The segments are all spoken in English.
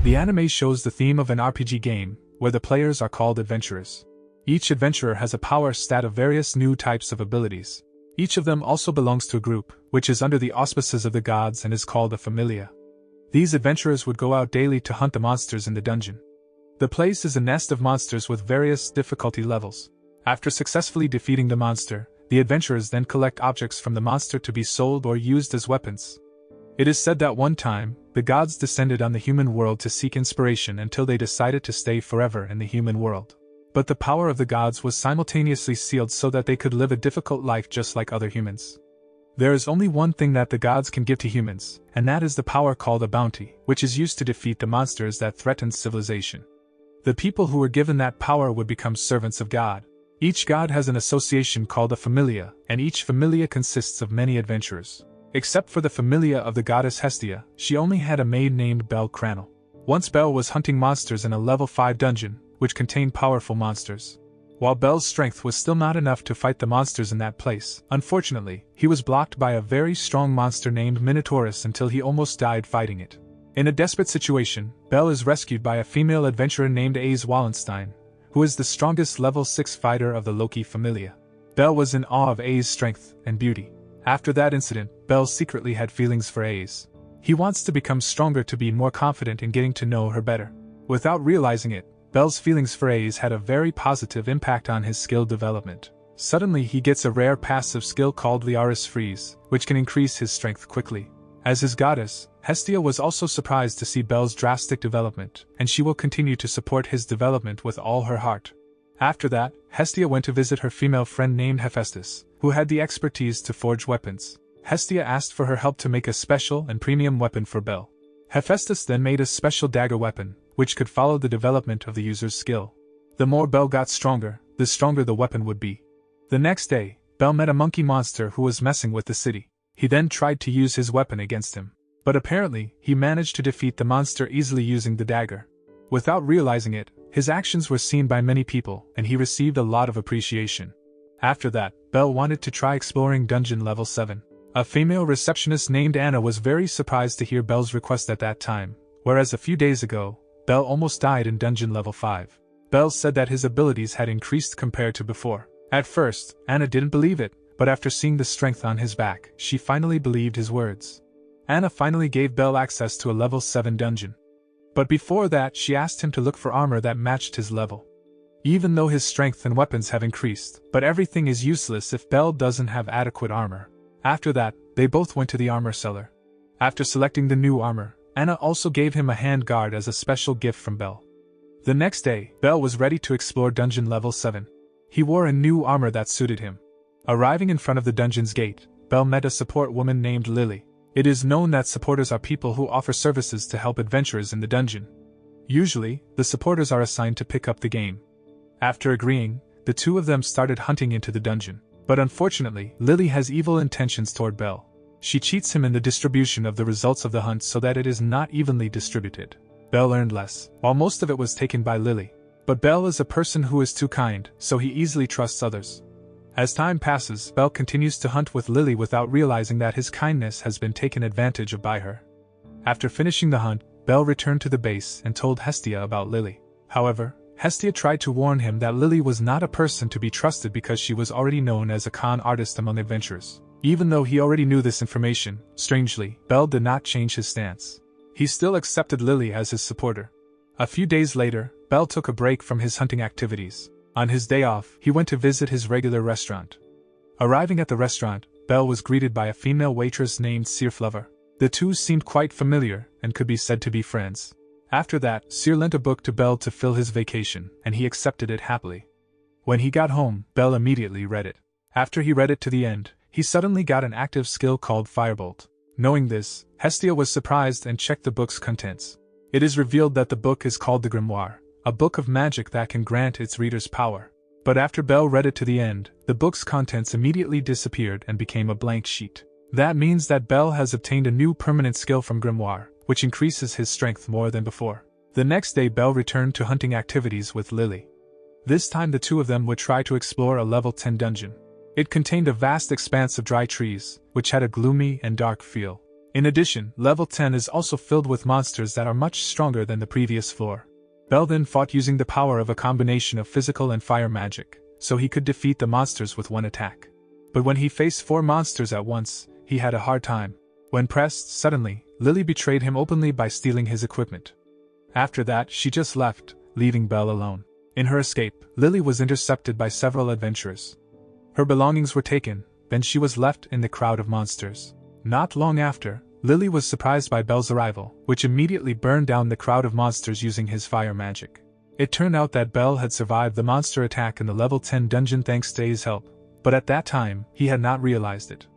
The anime shows the theme of an RPG game, where the players are called adventurers. Each adventurer has a power stat of various new types of abilities. Each of them also belongs to a group, which is under the auspices of the gods and is called a familia. These adventurers would go out daily to hunt the monsters in the dungeon. The place is a nest of monsters with various difficulty levels. After successfully defeating the monster, the adventurers then collect objects from the monster to be sold or used as weapons. It is said that one time, the gods descended on the human world to seek inspiration until they decided to stay forever in the human world. But the power of the gods was simultaneously sealed so that they could live a difficult life just like other humans. There is only one thing that the gods can give to humans, and that is the power called a bounty, which is used to defeat the monsters that threaten civilization. The people who were given that power would become servants of God. Each god has an association called a familia, and each familia consists of many adventurers. Except for the familia of the goddess Hestia, she only had a maid named Bell Cranel. Once Bell was hunting monsters in a level 5 dungeon, which contained powerful monsters. While Bell's strength was still not enough to fight the monsters in that place, unfortunately, he was blocked by a very strong monster named Minotaurus until he almost died fighting it. In a desperate situation, Bell is rescued by a female adventurer named Ace Wallenstein, who is the strongest level 6 fighter of the Loki familia. Bell was in awe of Ace's strength and beauty. After that incident, Bell secretly had feelings for Ace. He wants to become stronger to be more confident in getting to know her better. Without realizing it, Bell's feelings for Ace had a very positive impact on his skill development. Suddenly he gets a rare passive skill called Liaris Freeze, which can increase his strength quickly. As his goddess, Hestia was also surprised to see Bell's drastic development, and she will continue to support his development with all her heart. After that, Hestia went to visit her female friend named Hephaestus, who had the expertise to forge weapons. Hestia asked for her help to make a special and premium weapon for Bell. Hephaestus then made a special dagger weapon, which could follow the development of the user's skill. The more Bell got stronger, the stronger the weapon would be. The next day, Bell met a monkey monster who was messing with the city. He then tried to use his weapon against him. But apparently, he managed to defeat the monster easily using the dagger. Without realizing it, his actions were seen by many people, and he received a lot of appreciation. After that, Bell wanted to try exploring dungeon level 7. A female receptionist named Anna was very surprised to hear Bell's request at that time, whereas a few days ago, Bell almost died in dungeon level 5. Bell said that his abilities had increased compared to before. At first, Anna didn't believe it, but after seeing the strength on his back, she finally believed his words. Anna finally gave Bell access to a level 7 dungeon. But before that, she asked him to look for armor that matched his level. Even though his strength and weapons have increased, but everything is useless if Bell doesn't have adequate armor. After that, they both went to the armor seller. After selecting the new armor, Anna also gave him a hand guard as a special gift from Bell. The next day, Bell was ready to explore dungeon level 7. He wore a new armor that suited him. Arriving in front of the dungeon's gate, Bell met a support woman named Lily. It is known that supporters are people who offer services to help adventurers in the dungeon. Usually, the supporters are assigned to pick up the game. After agreeing, the two of them started hunting into the dungeon. But unfortunately, Lily has evil intentions toward Bell. She cheats him in the distribution of the results of the hunt so that it is not evenly distributed. Bell earned less, while most of it was taken by Lily. But Bell is a person who is too kind, so he easily trusts others. As time passes, Bell continues to hunt with Lily without realizing that his kindness has been taken advantage of by her. After finishing the hunt, Bell returned to the base and told Hestia about Lily. However, Hestia tried to warn him that Lily was not a person to be trusted because she was already known as a con artist among adventurers. Even though he already knew this information, strangely, Bell did not change his stance. He still accepted Lily as his supporter. A few days later, Bell took a break from his hunting activities. On his day off, he went to visit his regular restaurant. Arriving at the restaurant, Bell was greeted by a female waitress named Searflover. The two seemed quite familiar and could be said to be friends. After that, Sear lent a book to Bell to fill his vacation, and he accepted it happily. When he got home, Bell immediately read it. After he read it to the end, he suddenly got an active skill called Firebolt. Knowing this, Hestia was surprised and checked the book's contents. It is revealed that the book is called the Grimoire, a book of magic that can grant its readers power. But after Bell read it to the end, the book's contents immediately disappeared and became a blank sheet. That means that Bell has obtained a new permanent skill from Grimoire, which increases his strength more than before. The next day Bell returned to hunting activities with Lily. This time the two of them would try to explore a level 10 dungeon. It contained a vast expanse of dry trees, which had a gloomy and dark feel. In addition, level 10 is also filled with monsters that are much stronger than the previous floor. Bell then fought using the power of a combination of physical and fire magic, so he could defeat the monsters with one attack. But when he faced 4 monsters at once, he had a hard time. When pressed, suddenly, Lily betrayed him openly by stealing his equipment. After that, she just left, leaving Bell alone. In her escape, Lily was intercepted by several adventurers. Her belongings were taken, then she was left in the crowd of monsters. Not long after, Lily was surprised by Bell's arrival, which immediately burned down the crowd of monsters using his fire magic. It turned out that Bell had survived the monster attack in the level 10 dungeon thanks to A's help, but at that time, he had not realized it.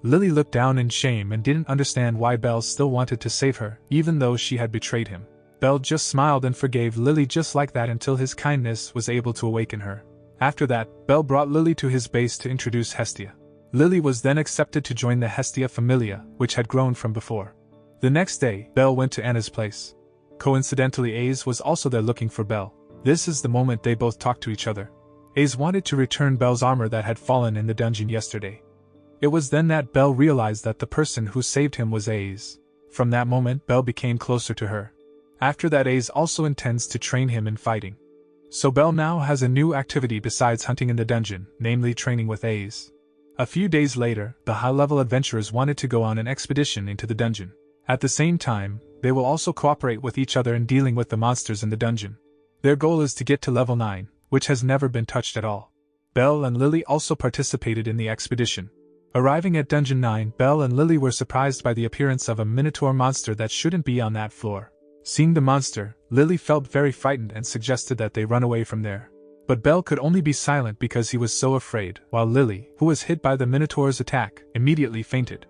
Lily looked down in shame and didn't understand why Bell still wanted to save her, even though she had betrayed him. Bell just smiled and forgave Lily just like that until his kindness was able to awaken her. After that, Bell brought Lily to his base to introduce Hestia. Lily was then accepted to join the Hestia Familia, which had grown from before. The next day, Bell went to Anna's place. Coincidentally, Ace was also there looking for Bell. This is the moment they both talked to each other. Ace wanted to return Bell's armor that had fallen in the dungeon yesterday. It was then that Bell realized that the person who saved him was Ace. From that moment, Bell became closer to her. After that, Ace also intends to train him in fighting. So Bell now has a new activity besides hunting in the dungeon, namely training with Ace. A few days later, the high-level adventurers wanted to go on an expedition into the dungeon. At the same time, they will also cooperate with each other in dealing with the monsters in the dungeon. Their goal is to get to level 9, which has never been touched at all. Bell and Lily also participated in the expedition. Arriving at Dungeon 9, Bell and Lily were surprised by the appearance of a minotaur monster that shouldn't be on that floor. Seeing the monster, Lily felt very frightened and suggested that they run away from there. But Bell could only be silent because he was so afraid, while Lily, who was hit by the Minotaur's attack, immediately fainted.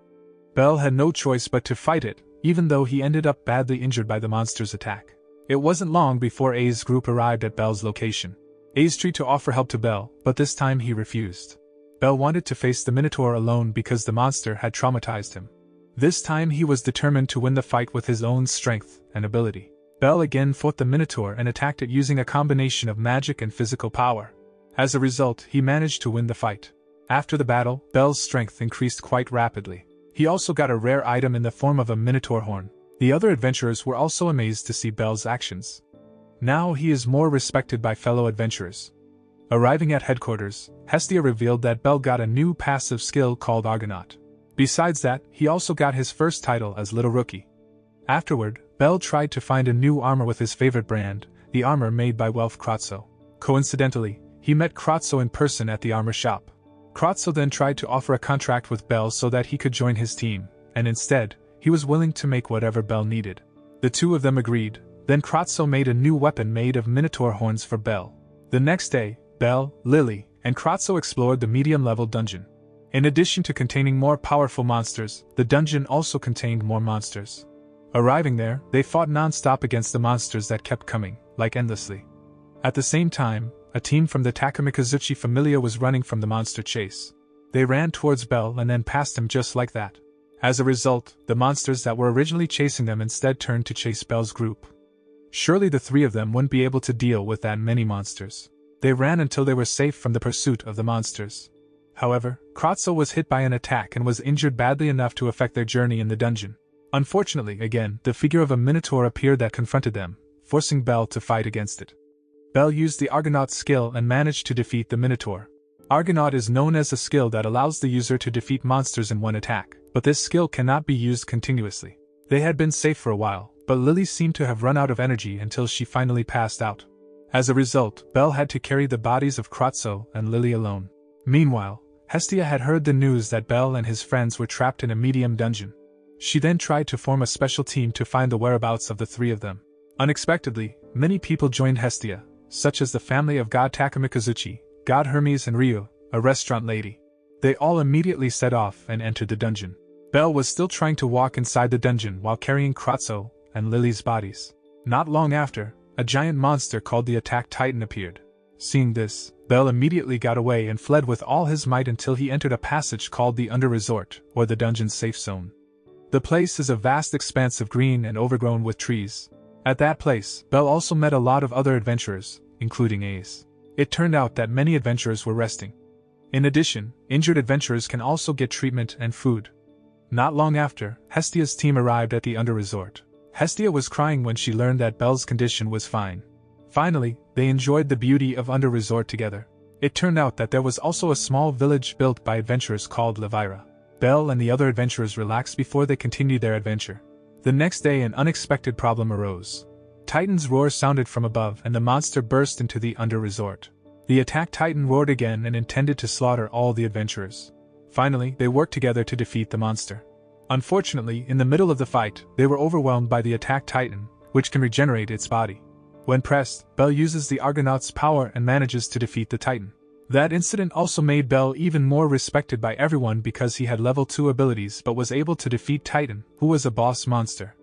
Bell had no choice but to fight it, even though he ended up badly injured by the monster's attack. It wasn't long before A's group arrived at Bell's location. A's tried to offer help to Bell, but this time he refused. Bell wanted to face the Minotaur alone because the monster had traumatized him. This time he was determined to win the fight with his own strength and ability. Bell again fought the Minotaur and attacked it using a combination of magic and physical power. As a result, he managed to win the fight. After the battle, Bell's strength increased quite rapidly. He also got a rare item in the form of a Minotaur horn. The other adventurers were also amazed to see Bell's actions. Now he is more respected by fellow adventurers. Arriving at headquarters, Hestia revealed that Bell got a new passive skill called Argonaut. Besides that, he also got his first title as Little Rookie. Afterward, Bell tried to find a new armor with his favorite brand, the armor made by Welf Kratzo. Coincidentally, he met Kratzo in person at the armor shop. Kratzo then tried to offer a contract with Bell so that he could join his team, and instead, he was willing to make whatever Bell needed. The two of them agreed, then Kratzo made a new weapon made of Minotaur horns for Bell. The next day, Bell, Lily, and Kratzo explored the medium-level dungeon. In addition to containing more powerful monsters, the dungeon also contained more monsters. Arriving there, they fought non-stop against the monsters that kept coming, like endlessly. At the same time, a team from the Takamikazuchi Familia was running from the monster chase. They ran towards Bell and then passed him just like that. As a result, the monsters that were originally chasing them instead turned to chase Bell's group. Surely the three of them wouldn't be able to deal with that many monsters. They ran until they were safe from the pursuit of the monsters. However, Kratzo was hit by an attack and was injured badly enough to affect their journey in the dungeon. Unfortunately, again, the figure of a Minotaur appeared that confronted them, forcing Bell to fight against it. Bell used the Argonaut skill and managed to defeat the Minotaur. Argonaut is known as a skill that allows the user to defeat monsters in one attack, but this skill cannot be used continuously. They had been safe for a while, but Lily seemed to have run out of energy until she finally passed out. As a result, Bell had to carry the bodies of Kratzo and Lily alone. Meanwhile, Hestia had heard the news that Bell and his friends were trapped in a medium dungeon. She then tried to form a special team to find the whereabouts of the three of them. Unexpectedly, many people joined Hestia, such as the family of God Takamikazuchi, God Hermes and Ryu, a restaurant lady. They all immediately set off and entered the dungeon. Bell was still trying to walk inside the dungeon while carrying Kratzo and Lily's bodies. Not long after, a giant monster called the Attack Titan appeared. Seeing this, Bell immediately got away and fled with all his might until he entered a passage called the Under Resort, or the dungeon's safe zone. The place is a vast expanse of green and overgrown with trees. At that place, Bell also met a lot of other adventurers, including Ace. It turned out that many adventurers were resting. In addition, injured adventurers can also get treatment and food. Not long after, Hestia's team arrived at the under-resort. Hestia was crying when she learned that Bell's condition was fine. Finally, they enjoyed the beauty of under-resort together. It turned out that there was also a small village built by adventurers called Levira. Bell and the other adventurers relaxed before they continued their adventure. The next day an unexpected problem arose. Titan's roar sounded from above and the monster burst into the under-resort. The attack titan roared again and intended to slaughter all the adventurers. Finally, they worked together to defeat the monster. Unfortunately, in the middle of the fight, they were overwhelmed by the attack titan, which can regenerate its body. When pressed, Bell uses the Argonaut's power and manages to defeat the titan. That incident also made Bell even more respected by everyone because he had level 2 abilities but was able to defeat Titan, who was a boss monster.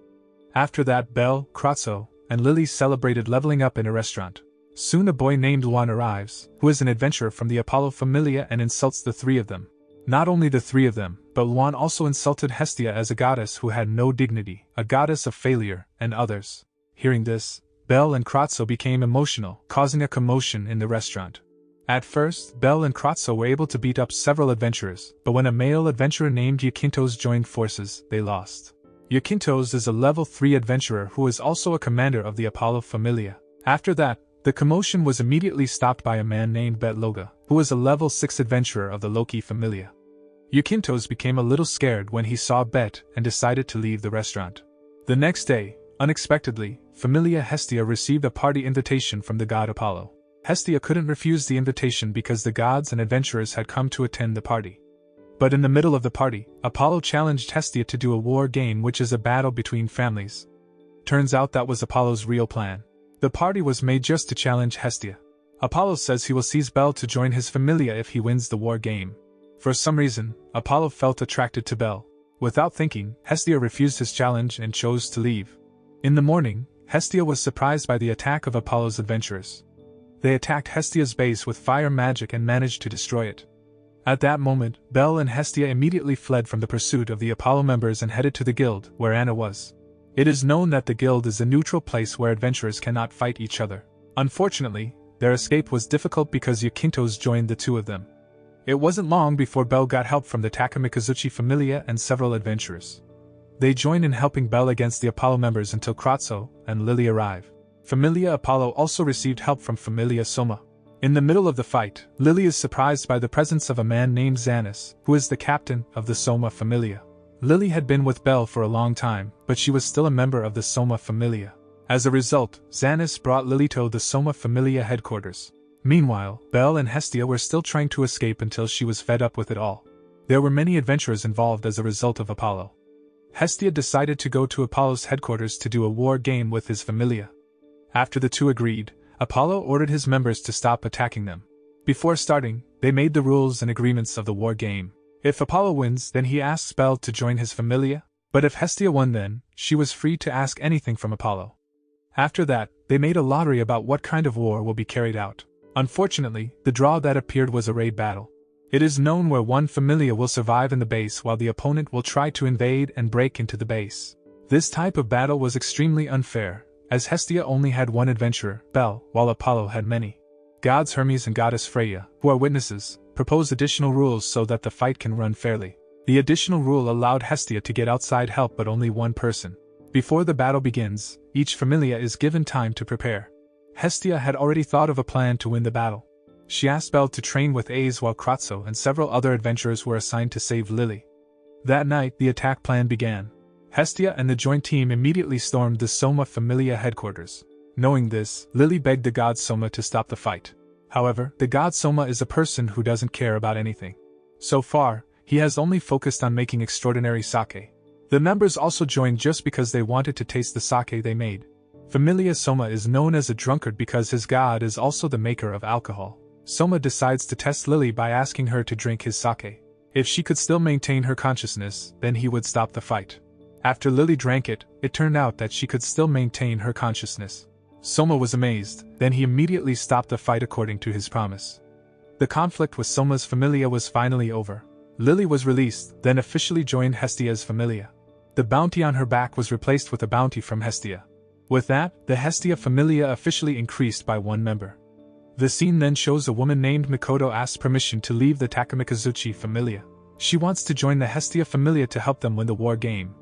After that, Bell, Kratzo, and Lily celebrated leveling up in a restaurant. Soon a boy named Luan arrives, who is an adventurer from the Apollo Familia and insults the three of them. Not only the three of them, but Luan also insulted Hestia as a goddess who had no dignity, a goddess of failure, and others. Hearing this, Bell and Kratzo became emotional, causing a commotion in the restaurant. At first, Bell and Kratzo were able to beat up several adventurers, but when a male adventurer named Yakintos joined forces, they lost. Yakintos is a level 3 adventurer who is also a commander of the Apollo Familia. After that, the commotion was immediately stopped by a man named Betloga, who was a level 6 adventurer of the Loki Familia. Yakintos became a little scared when he saw Bet and decided to leave the restaurant. The next day, unexpectedly, Familia Hestia received a party invitation from the god Apollo. Hestia couldn't refuse the invitation because the gods and adventurers had come to attend the party. But in the middle of the party, Apollo challenged Hestia to do a war game, which is a battle between families. Turns out that was Apollo's real plan. The party was made just to challenge Hestia. Apollo says he will seize Bell to join his familia if he wins the war game. For some reason, Apollo felt attracted to Bell. Without thinking, Hestia refused his challenge and chose to leave. In the morning, Hestia was surprised by the attack of Apollo's adventurers. They attacked Hestia's base with fire magic and managed to destroy it. At that moment, Bell and Hestia immediately fled from the pursuit of the Apollo members and headed to the guild, where Anna was. It is known that the guild is a neutral place where adventurers cannot fight each other. Unfortunately, their escape was difficult because Yakintos joined the two of them. It wasn't long before Bell got help from the Takamikazuchi Familia and several adventurers. They joined in helping Bell against the Apollo members until Kratzo and Lily arrive. Familia Apollo also received help from Familia Soma. In the middle of the fight, Lily is surprised by the presence of a man named Xanis, who is the captain of the Soma Familia. Lily had been with Bell for a long time, but she was still a member of the Soma Familia. As a result, Xanis brought Lily to the Soma Familia headquarters. Meanwhile, Bell and Hestia were still trying to escape until she was fed up with it all. There were many adventurers involved as a result of Apollo. Hestia decided to go to Apollo's headquarters to do a war game with his familia. After the two agreed, Apollo ordered his members to stop attacking them. Before starting, they made the rules and agreements of the war game. If Apollo wins, then he asks Bell to join his familia, but if Hestia won, then she was free to ask anything from Apollo. After that, they made a lottery about what kind of war will be carried out. Unfortunately, the draw that appeared was a raid battle. It is known where one familia will survive in the base while the opponent will try to invade and break into the base. This type of battle was extremely unfair, as Hestia only had one adventurer, Bell, while Apollo had many. Gods Hermes and goddess Freya, who are witnesses, proposed additional rules so that the fight can run fairly. The additional rule allowed Hestia to get outside help, but only one person. Before the battle begins, each familia is given time to prepare. Hestia had already thought of a plan to win the battle. She asked Bell to train with Ace while Kratzo and several other adventurers were assigned to save Lily. That night, the attack plan began. Hestia and the joint team immediately stormed the Soma Familia headquarters. Knowing this, Lily begged the god Soma to stop the fight. However, the god Soma is a person who doesn't care about anything. So far, he has only focused on making extraordinary sake. The members also joined just because they wanted to taste the sake they made. Familia Soma is known as a drunkard because his god is also the maker of alcohol. Soma decides to test Lily by asking her to drink his sake. If she could still maintain her consciousness, then he would stop the fight. After Lily drank it, it turned out that she could still maintain her consciousness. Soma was amazed, then he immediately stopped the fight according to his promise. The conflict with Soma's familia was finally over. Lily was released, then officially joined Hestia's familia. The bounty on her back was replaced with a bounty from Hestia. With that, the Hestia familia officially increased by one member. The scene then shows a woman named Mikoto asks permission to leave the Takamikazuchi familia. She wants to join the Hestia Familia to help them win the war game.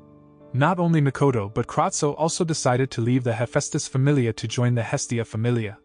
Not only Mikoto but Kratzo also decided to leave the Hephaestus Familia to join the Hestia Familia.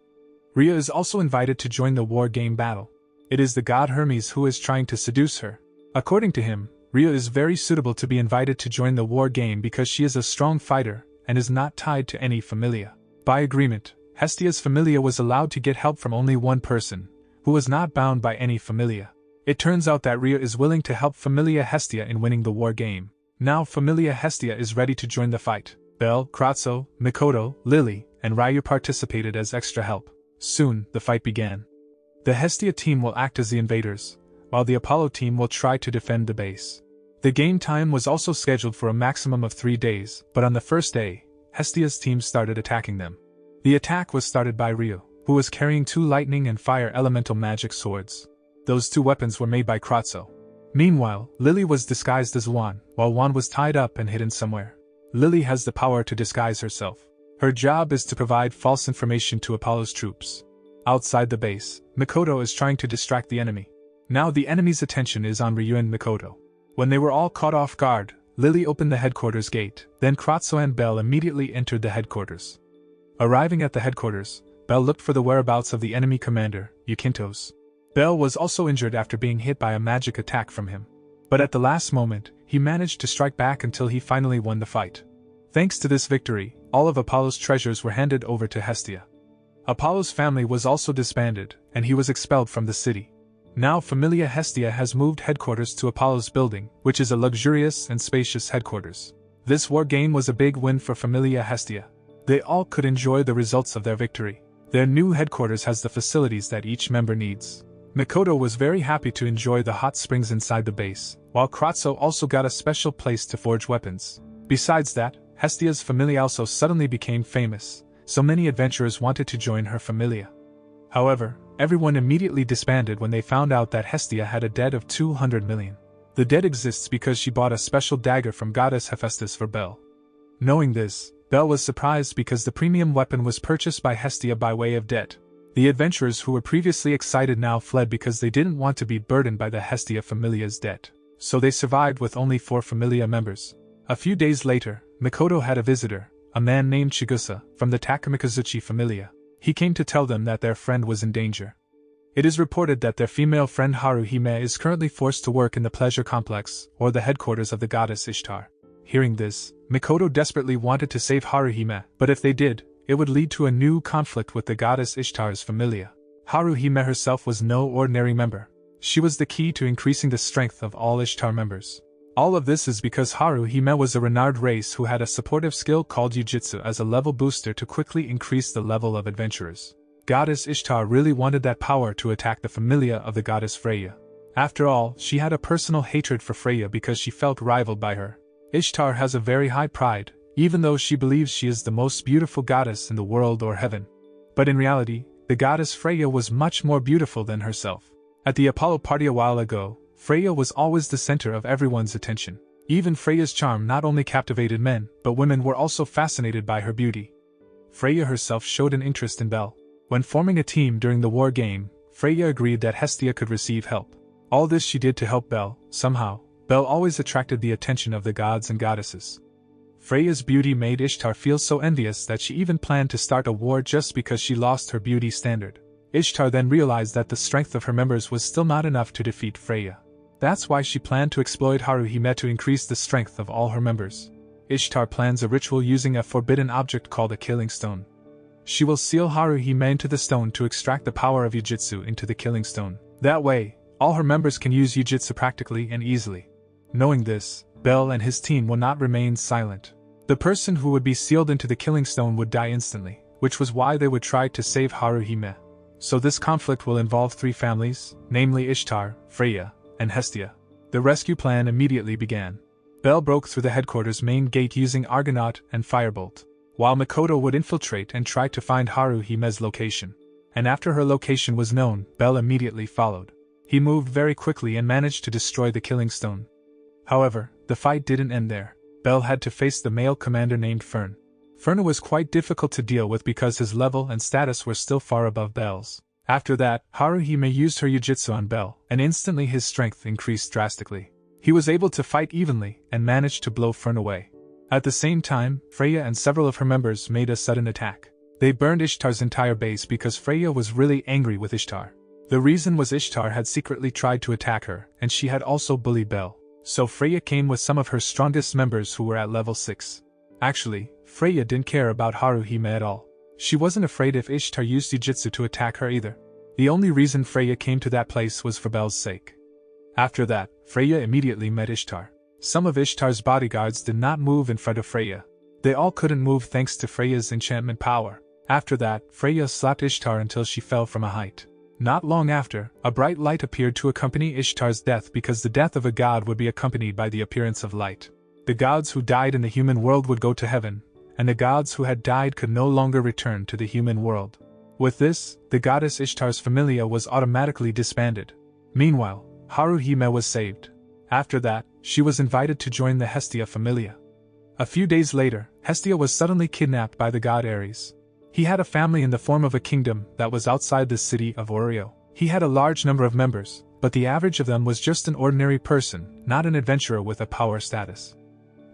Rhea is also invited to join the war game battle. It is the god Hermes who is trying to seduce her. According to him, Rhea is very suitable to be invited to join the war game because she is a strong fighter and is not tied to any familia. By agreement, Hestia's familia was allowed to get help from only one person, who was not bound by any familia. It turns out that Rhea is willing to help Familia Hestia in winning the war game. Now Familia Hestia is ready to join the fight. Bell, Kratzo, Mikoto, Lily, and Ryu participated as extra help. Soon, the fight began. The Hestia team will act as the invaders, while the Apollo team will try to defend the base. The game time was also scheduled for a maximum of 3 days, but on the first day, Hestia's team started attacking them. The attack was started by Ryu, who was carrying 2 lightning and fire elemental magic swords. Those 2 weapons were made by Kratzo. Meanwhile, Lily was disguised as Juan, while Juan was tied up and hidden somewhere. Lily has the power to disguise herself. Her job is to provide false information to Apollo's troops. Outside the base, Mikoto is trying to distract the enemy. Now the enemy's attention is on Ryu and Mikoto. When they were all caught off guard, Lily opened the headquarters gate, then Kratzo and Bell immediately entered the headquarters. Arriving at the headquarters, Bell looked for the whereabouts of the enemy commander, Yukintos. Bell was also injured after being hit by a magic attack from him. But at the last moment, he managed to strike back until he finally won the fight. Thanks to this victory, all of Apollo's treasures were handed over to Hestia. Apollo's family was also disbanded, and he was expelled from the city. Now Familia Hestia has moved headquarters to Apollo's building, which is a luxurious and spacious headquarters. This war game was a big win for Familia Hestia. They all could enjoy the results of their victory. Their new headquarters has the facilities that each member needs. Mikoto was very happy to enjoy the hot springs inside the base, while Kratzo also got a special place to forge weapons. Besides that, Hestia's familia also suddenly became famous, so many adventurers wanted to join her familia. However, everyone immediately disbanded when they found out that Hestia had a debt of 200 million. The debt exists because she bought a special dagger from goddess Hephaestus for Bell. Knowing this, Bell was surprised because the premium weapon was purchased by Hestia by way of debt. The adventurers who were previously excited now fled because they didn't want to be burdened by the Hestia familia's debt. So they survived with only 4 familia members. A few days later, Mikoto had a visitor, a man named Chigusa, from the Takamikazuchi familia. He came to tell them that their friend was in danger. It is reported that their female friend Haruhime is currently forced to work in the pleasure complex, or the headquarters of the goddess Ishtar. Hearing this, Mikoto desperately wanted to save Haruhime, but if they did, it would lead to a new conflict with the goddess Ishtar's familia. Haruhime herself was no ordinary member. She was the key to increasing the strength of all Ishtar members. All of this is because Haruhime was a Renard race who had a supportive skill called Jujitsu as a level booster to quickly increase the level of adventurers. Goddess Ishtar really wanted that power to attack the familia of the goddess Freya. After all, she had a personal hatred for Freya because she felt rivaled by her. Ishtar has a very high pride, even though she believes she is the most beautiful goddess in the world or heaven. But in reality, the goddess Freya was much more beautiful than herself. At the Apollo party a while ago, Freya was always the center of everyone's attention. Even Freya's charm not only captivated men, but women were also fascinated by her beauty. Freya herself showed an interest in Bell. When forming a team during the war game, Freya agreed that Hestia could receive help. All this she did to help Bell. Somehow, Bell always attracted the attention of the gods and goddesses. Freya's beauty made Ishtar feel so envious that she even planned to start a war just because she lost her beauty standard. Ishtar then realized that the strength of her members was still not enough to defeat Freya. That's why she planned to exploit Haruhime to increase the strength of all her members. Ishtar plans a ritual using a forbidden object called a killing stone. She will seal Haruhime into the stone to extract the power of Jujitsu into the killing stone. That way, all her members can use Jujitsu practically and easily. Knowing this, Bell and his team will not remain silent. The person who would be sealed into the killing stone would die instantly, which was why they would try to save Haruhime. So this conflict will involve 3 families, namely Ishtar, Freya, and Hestia. The rescue plan immediately began. Bell broke through the headquarters main gate using Argonaut and Firebolt, while Mikoto would infiltrate and try to find Haruhime's location. And after her location was known, Bell immediately followed. He moved very quickly and managed to destroy the killing stone. However, the fight didn't end there. Bell had to face the male commander named Fern. Fern was quite difficult to deal with because his level and status were still far above Bell's. After that, Haruhime used her Jujitsu on Bell, and instantly his strength increased drastically. He was able to fight evenly and managed to blow Fern away. At the same time, Freya and several of her members made a sudden attack. They burned Ishtar's entire base because Freya was really angry with Ishtar. The reason was Ishtar had secretly tried to attack her, and she had also bullied Bell. So Freya came with some of her strongest members who were at level 6. Actually, Freya didn't care about Haruhime at all. She wasn't afraid if Ishtar used Jujutsu to attack her either. The only reason Freya came to that place was for Bell's sake. After that, Freya immediately met Ishtar. Some of Ishtar's bodyguards did not move in front of Freya. They all couldn't move thanks to Freya's enchantment power. After that, Freya slapped Ishtar until she fell from a height. Not long after, a bright light appeared to accompany Ishtar's death because the death of a god would be accompanied by the appearance of light. The gods who died in the human world would go to heaven, and the gods who had died could no longer return to the human world. With this, the goddess Ishtar's familia was automatically disbanded. Meanwhile, Haruhime was saved. After that, she was invited to join the Hestia familia. A few days later, Hestia was suddenly kidnapped by the god Ares. He had a family in the form of a kingdom that was outside the city of Orario. He had a large number of members, but the average of them was just an ordinary person, not an adventurer with a power status.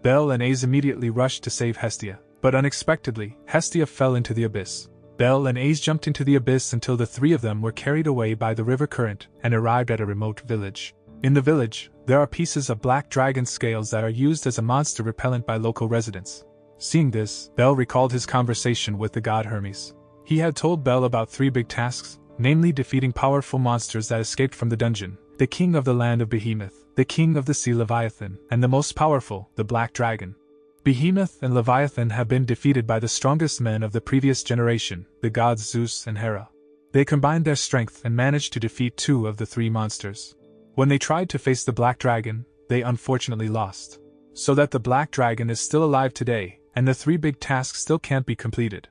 Bell and Ace immediately rushed to save Hestia, but unexpectedly, Hestia fell into the abyss. Bell and Ace jumped into the abyss until the three of them were carried away by the river current and arrived at a remote village. In the village, there are pieces of black dragon scales that are used as a monster repellent by local residents. Seeing this, Bell recalled his conversation with the god Hermes. He had told Bell about 3 big tasks, namely defeating powerful monsters that escaped from the dungeon, the king of the land of Behemoth, the king of the sea Leviathan, and the most powerful, the black dragon. Behemoth and Leviathan have been defeated by the strongest men of the previous generation, the gods Zeus and Hera. They combined their strength and managed to defeat 2 of the 3 monsters. When they tried to face the black dragon, they unfortunately lost. So that the black dragon is still alive today, and the 3 big tasks still can't be completed.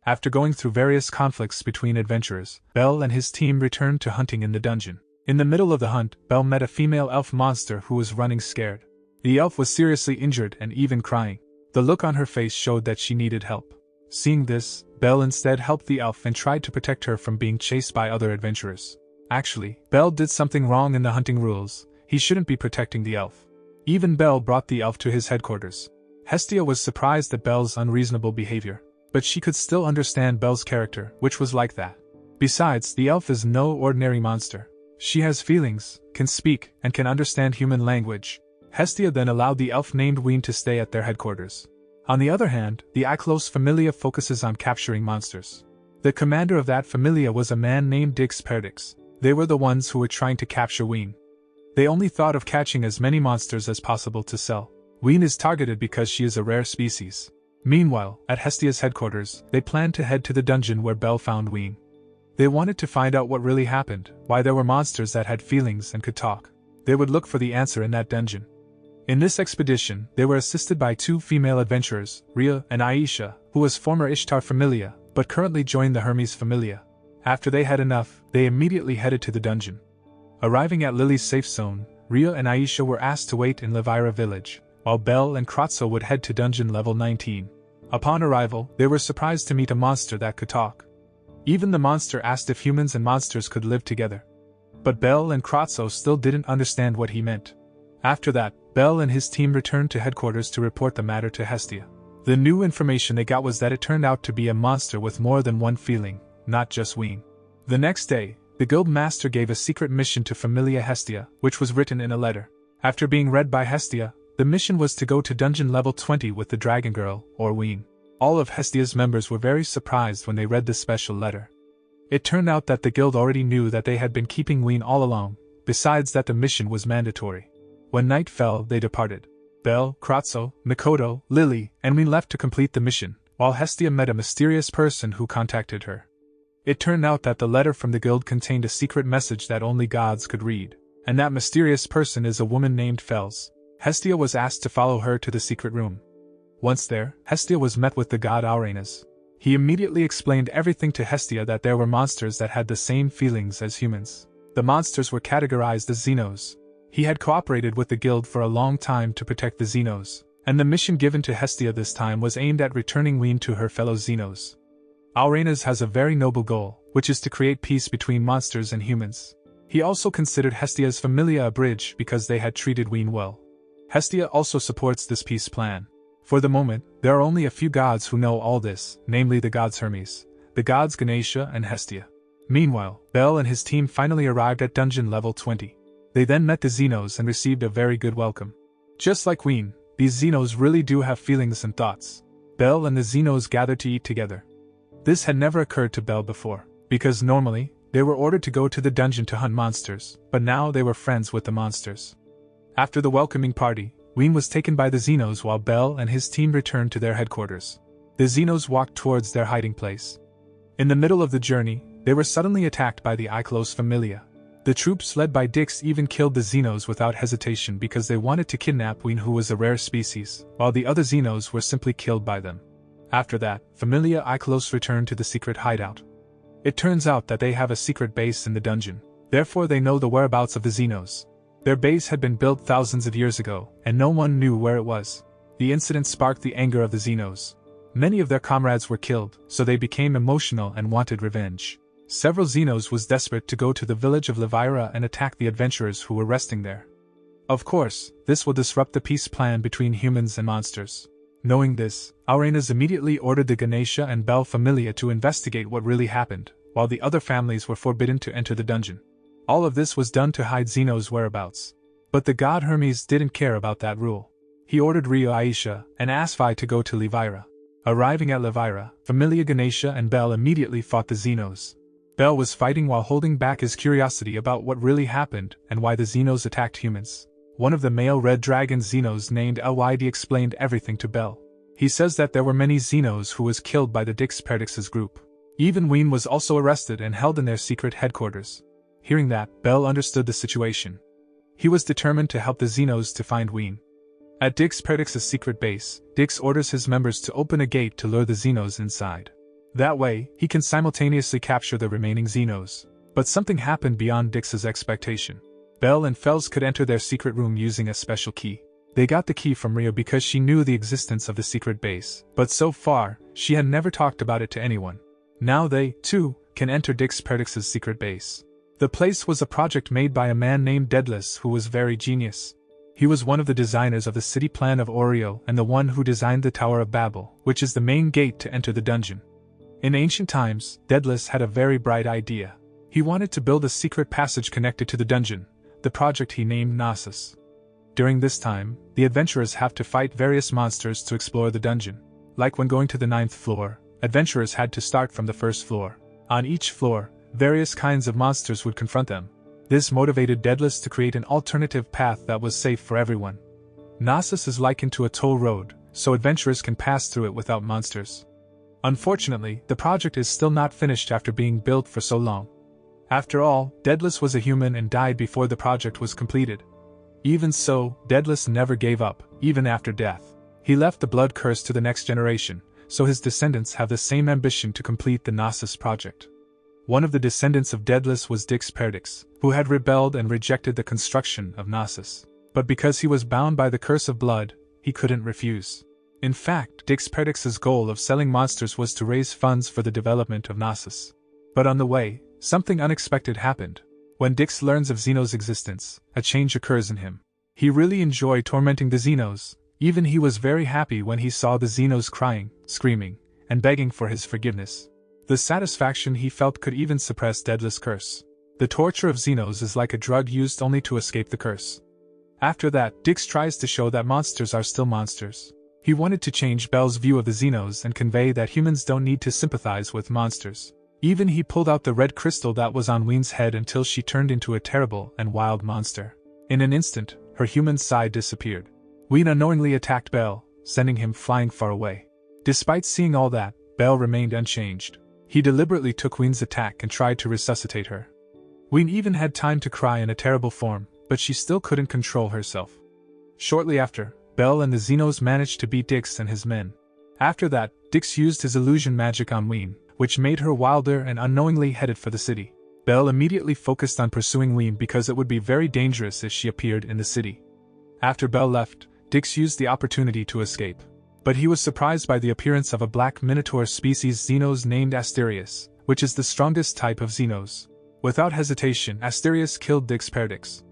After going through various conflicts between adventurers, Bell and his team returned to hunting in the dungeon. In the middle of the hunt, Bell met a female elf monster who was running scared. The elf was seriously injured and even crying. The look on her face showed that she needed help. Seeing this, Bell instead helped the elf and tried to protect her from being chased by other adventurers. Actually, Bell did something wrong in the hunting rules. He shouldn't be protecting the elf. Even Bell brought the elf to his headquarters. Hestia was surprised at Bell's unreasonable behavior, but she could still understand Bell's character, which was like that. Besides, the elf is no ordinary monster. She has feelings, can speak, and can understand human language. Hestia then allowed the elf named Ween to stay at their headquarters. On the other hand, the Aklos familia focuses on capturing monsters. The commander of that familia was a man named Dix Perdix. They were the ones who were trying to capture Ween. They only thought of catching as many monsters as possible to sell. Ween is targeted because she is a rare species. Meanwhile, at Hestia's headquarters, they planned to head to the dungeon where Bell found Ween. They wanted to find out what really happened, why there were monsters that had feelings and could talk. They would look for the answer in that dungeon. In this expedition, they were assisted by 2 female adventurers, Rhea and Aisha, who was former Ishtar familia, but currently joined the Hermes familia. After they had enough, they immediately headed to the dungeon. Arriving at Lily's safe zone, Rhea and Aisha were asked to wait in Levira village, while Bell and Kratzo would head to dungeon level 19. Upon arrival, they were surprised to meet a monster that could talk. Even the monster asked if humans and monsters could live together. But Bell and Kratzo still didn't understand what he meant. After that, Bell and his team returned to headquarters to report the matter to Hestia. The new information they got was that it turned out to be a monster with more than one feeling, not just Ween. The next day, the guild master gave a secret mission to Familia Hestia, which was written in a letter. After being read by Hestia, the mission was to go to dungeon level 20 with the Dragon Girl, or Ween. All of Hestia's members were very surprised when they read this special letter. It turned out that the guild already knew that they had been keeping Ween all along, besides that the mission was mandatory. When night fell, they departed. Bell, Kratzo, Mikoto, Lily, and Ween left to complete the mission, while Hestia met a mysterious person who contacted her. It turned out that the letter from the guild contained a secret message that only gods could read, and that mysterious person is a woman named Fels. Hestia was asked to follow her to the secret room. Once there, Hestia was met with the god Auranes. He immediately explained everything to Hestia, that there were monsters that had the same feelings as humans. The monsters were categorized as Xenos. He had cooperated with the guild for a long time to protect the Xenos, and the mission given to Hestia this time was aimed at returning Ween to her fellow Xenos. Auranes has a very noble goal, which is to create peace between monsters and humans. He also considered Hestia's familia a bridge because they had treated Ween well. Hestia also supports this peace plan. For the moment, there are only a few gods who know all this, namely the gods Hermes, the gods Ganesha and Hestia. Meanwhile, Bell and his team finally arrived at dungeon level 20. They then met the Xenos and received a very good welcome. Just like Ween, these Xenos really do have feelings and thoughts. Bell and the Xenos gathered to eat together. This had never occurred to Bell before, because normally, they were ordered to go to the dungeon to hunt monsters, but now they were friends with the monsters. After the welcoming party, Ween was taken by the Xenos while Bell and his team returned to their headquarters. The Xenos walked towards their hiding place. In the middle of the journey, they were suddenly attacked by the Iclos familia. The troops led by Dix even killed the Xenos without hesitation because they wanted to kidnap Ween, who was a rare species, while the other Xenos were simply killed by them. After that, Familia Iclos returned to the secret hideout. It turns out that they have a secret base in the dungeon, therefore they know the whereabouts of the Xenos. Their base had been built thousands of years ago, and no one knew where it was. The incident sparked the anger of the Xenos. Many of their comrades were killed, so they became emotional and wanted revenge. Several Xenos was desperate to go to the village of Levira and attack the adventurers who were resting there. Of course, this will disrupt the peace plan between humans and monsters. Knowing this, Arenas immediately ordered the Ganesha and Bell familia to investigate what really happened, while the other families were forbidden to enter the dungeon. All of this was done to hide Xenos' whereabouts. But the god Hermes didn't care about that rule. He ordered Rio Aisha and Asphai to go to Levira. Arriving at Levira, Familia Ganesha and Bell immediately fought the Xenos. Bell was fighting while holding back his curiosity about what really happened and why the Xenos attacked humans. One of the male red dragon Xenos named Lyd explained everything to Bell. He says that there were many Xenos who was killed by the Dix Perdix's group. Even Ween was also arrested and held in their secret headquarters. Hearing that, Bell understood the situation. He was determined to help the Xenos to find Ween. At Dix Perdix's secret base, Dix orders his members to open a gate to lure the Xenos inside. That way, he can simultaneously capture the remaining Xenos. But something happened beyond Dix's expectation. Bell and Fels could enter their secret room using a special key. They got the key from Rio because she knew the existence of the secret base, but so far, she had never talked about it to anyone. Now they, too, can enter Dix Perdix's secret base. The place was a project made by a man named Daedalus who was very genius. He was one of the designers of the city plan of Orario and the one who designed the Tower of Babel, which is the main gate to enter the dungeon. In ancient times, Daedalus had a very bright idea. He wanted to build a secret passage connected to the dungeon, the project he named Knossos. During this time, the adventurers have to fight various monsters to explore the dungeon. Like when going to the 9th floor, adventurers had to start from the 1st floor. On each floor, various kinds of monsters would confront them. This motivated Daedalus to create an alternative path that was safe for everyone. Knossos is likened to a toll road, so adventurers can pass through it without monsters. Unfortunately, the project is still not finished after being built for so long. After all, Daedalus was a human and died before the project was completed. Even so, Daedalus never gave up, even after death. He left the blood curse to the next generation, so his descendants have the same ambition to complete the Knossos project. One of the descendants of Daedalus was Dix Perdix, who had rebelled and rejected the construction of Knossos. But because he was bound by the curse of blood, he couldn't refuse. In fact, Dix Perdix's goal of selling monsters was to raise funds for the development of Knossos. But on the way, something unexpected happened. When Dix learns of Xenos' existence, a change occurs in him. He really enjoyed tormenting the Xenos. Even he was very happy when he saw the Xenos crying, screaming, and begging for his forgiveness. The satisfaction he felt could even suppress Daedalus' curse. The torture of Xenos is like a drug used only to escape the curse. After that, Dix tries to show that monsters are still monsters. He wanted to change Bell's view of the Xenos and convey that humans don't need to sympathize with monsters. Even he pulled out the red crystal that was on Ween's head until she turned into a terrible and wild monster. In an instant, her human side disappeared. Ween unknowingly attacked Bell, sending him flying far away. Despite seeing all that, Bell remained unchanged. He deliberately took Ween's attack and tried to resuscitate her. Ween even had time to cry in a terrible form, but she still couldn't control herself. Shortly after, Bell and the Xenos managed to beat Dix and his men. After that, Dix used his illusion magic on Ween, which made her wilder and unknowingly headed for the city. Bell immediately focused on pursuing Ween because it would be very dangerous if she appeared in the city. After Bell left, Dix used the opportunity to escape. But he was surprised by the appearance of a black minotaur species Xenos named Asterius, which is the strongest type of Xenos. Without hesitation, Asterius killed Dix Perdix.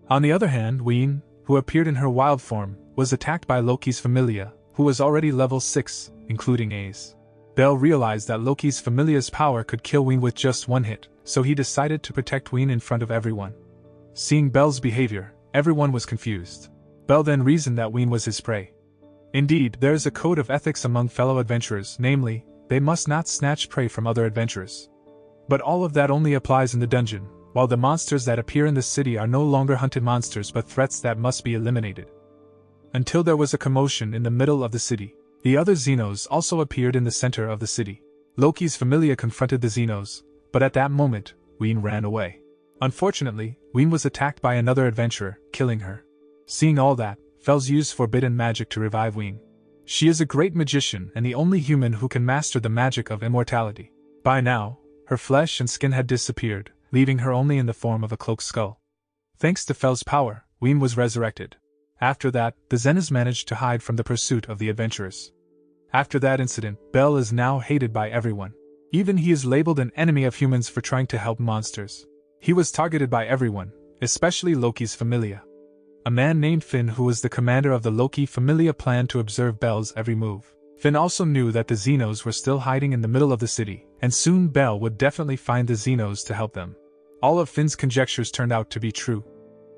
On the other hand, Ween, who appeared in her wild form, was attacked by Loki's Familia, who was already level 6, including Ace. Bell realized that Loki's Familia's power could kill Ween with just one hit, so he decided to protect Ween in front of everyone. Seeing Bell's behavior, everyone was confused. Bell then reasoned that Ween was his prey. Indeed, there is a code of ethics among fellow adventurers, namely, they must not snatch prey from other adventurers. But all of that only applies in the dungeon, while the monsters that appear in the city are no longer hunted monsters but threats that must be eliminated. Until there was a commotion in the middle of the city. The other Xenos also appeared in the center of the city. Loki's Familia confronted the Xenos, but at that moment, Ween ran away. Unfortunately, Ween was attacked by another adventurer, killing her. Seeing all that, Fells used forbidden magic to revive Ween. She is a great magician and the only human who can master the magic of immortality. By now, her flesh and skin had disappeared, leaving her only in the form of a cloaked skull. Thanks to Fell's power, Ween was resurrected. After that, the Xenos managed to hide from the pursuit of the adventurers. After that incident, Bell is now hated by everyone. Even he is labeled an enemy of humans for trying to help monsters. He was targeted by everyone, especially Loki's Familia. A man named Finn, who was the commander of the Loki Familia, planned to observe Bell's every move. Finn also knew that the Xenos were still hiding in the middle of the city, and soon Bell would definitely find the Xenos to help them. All of Finn's conjectures turned out to be true.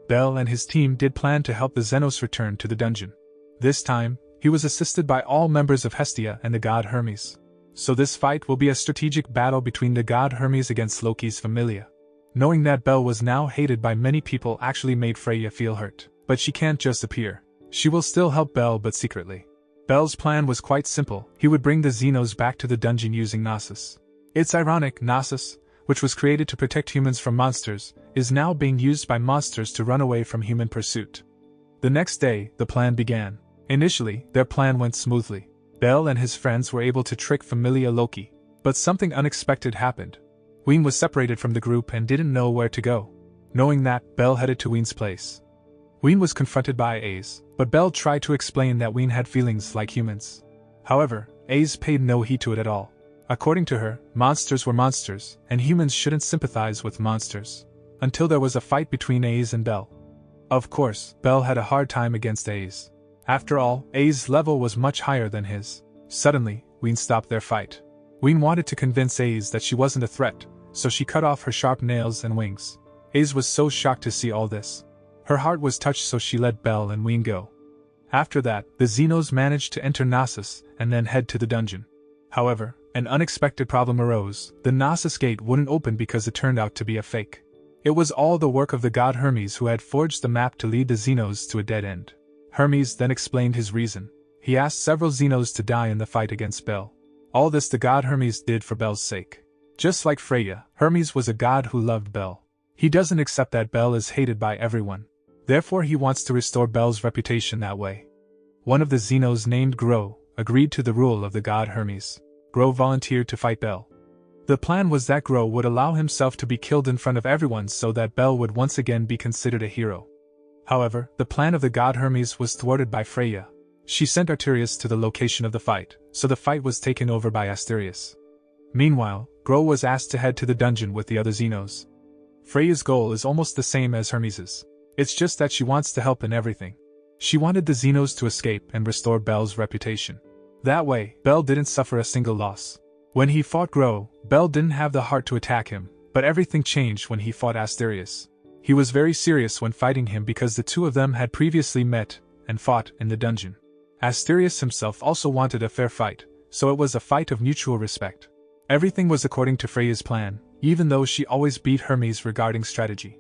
Bell and his team did plan to help the Xenos return to the dungeon. This time, he was assisted by all members of Hestia and the god Hermes. So this fight will be a strategic battle between the god Hermes against Loki's Familia. Knowing that Bell was now hated by many people actually made Freya feel hurt. But she can't just appear. She will still help Bell, but secretly. Bell's plan was quite simple. He would bring the Xenos back to the dungeon using Gnosis. It's ironic, Gnosis, which was created to protect humans from monsters, is now being used by monsters to run away from human pursuit. The next day, the plan began. Initially, their plan went smoothly. Bell and his friends were able to trick Familia Loki. But something unexpected happened. Ween was separated from the group and didn't know where to go. Knowing that, Bell headed to Ween's place. Ween was confronted by Ace, but Bell tried to explain that Ween had feelings like humans. However, Ace paid no heed to it at all. According to her, monsters were monsters, and humans shouldn't sympathize with monsters. Until there was a fight between Ace and Bell. Of course, Bell had a hard time against Ace. After all, Ace's level was much higher than his. Suddenly, Ween stopped their fight. Ween wanted to convince Ace that she wasn't a threat, so she cut off her sharp nails and wings. Ace was so shocked to see all this. Her heart was touched, so she let Bell and Ween go. After that, the Xenos managed to enter Gnosis and then head to the dungeon. However, an unexpected problem arose. The Gnosis gate wouldn't open because it turned out to be a fake. It was all the work of the god Hermes, who had forged the map to lead the Xenos to a dead end. Hermes then explained his reason. He asked several Xenos to die in the fight against Bell. All this the god Hermes did for Bell's sake. Just like Freya, Hermes was a god who loved Bell. He doesn't accept that Bell is hated by everyone. Therefore he wants to restore Bell's reputation that way. One of the Xenos named Gro agreed to the rule of the god Hermes. Gro volunteered to fight Bell. The plan was that Gro would allow himself to be killed in front of everyone so that Bell would once again be considered a hero. However, the plan of the god Hermes was thwarted by Freya. She sent Arterius to the location of the fight, so the fight was taken over by Asterius. Meanwhile, Gro was asked to head to the dungeon with the other Xenos. Freya's goal is almost the same as Hermes's. It's just that she wants to help in everything. She wanted the Xenos to escape and restore Bell's reputation. That way, Bell didn't suffer a single loss. When he fought Gro, Bell didn't have the heart to attack him, but everything changed when he fought Asterius. He was very serious when fighting him because the two of them had previously met and fought in the dungeon. Asterius himself also wanted a fair fight, so it was a fight of mutual respect. Everything was according to Freya's plan, even though she always beat Hermes regarding strategy.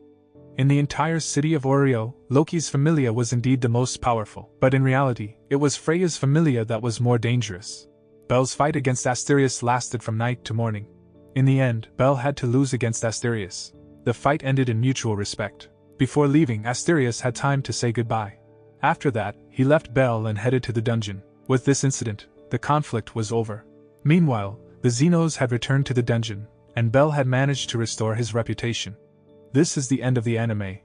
In the entire city of Orario, Loki's Familia was indeed the most powerful, but in reality, it was Freya's Familia that was more dangerous. Bell's fight against Asterius lasted from night to morning. In the end, Bell had to lose against Asterius. The fight ended in mutual respect. Before leaving, Asterius had time to say goodbye. After that, he left Bell and headed to the dungeon. With this incident, the conflict was over. Meanwhile, the Xenos had returned to the dungeon, and Bell had managed to restore his reputation. This is the end of the anime.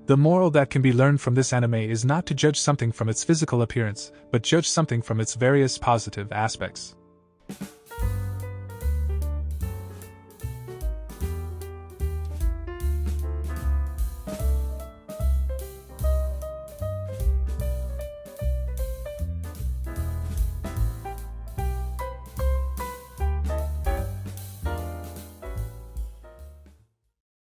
The moral that can be learned from this anime is not to judge something from its physical appearance, but judge something from its various positive aspects.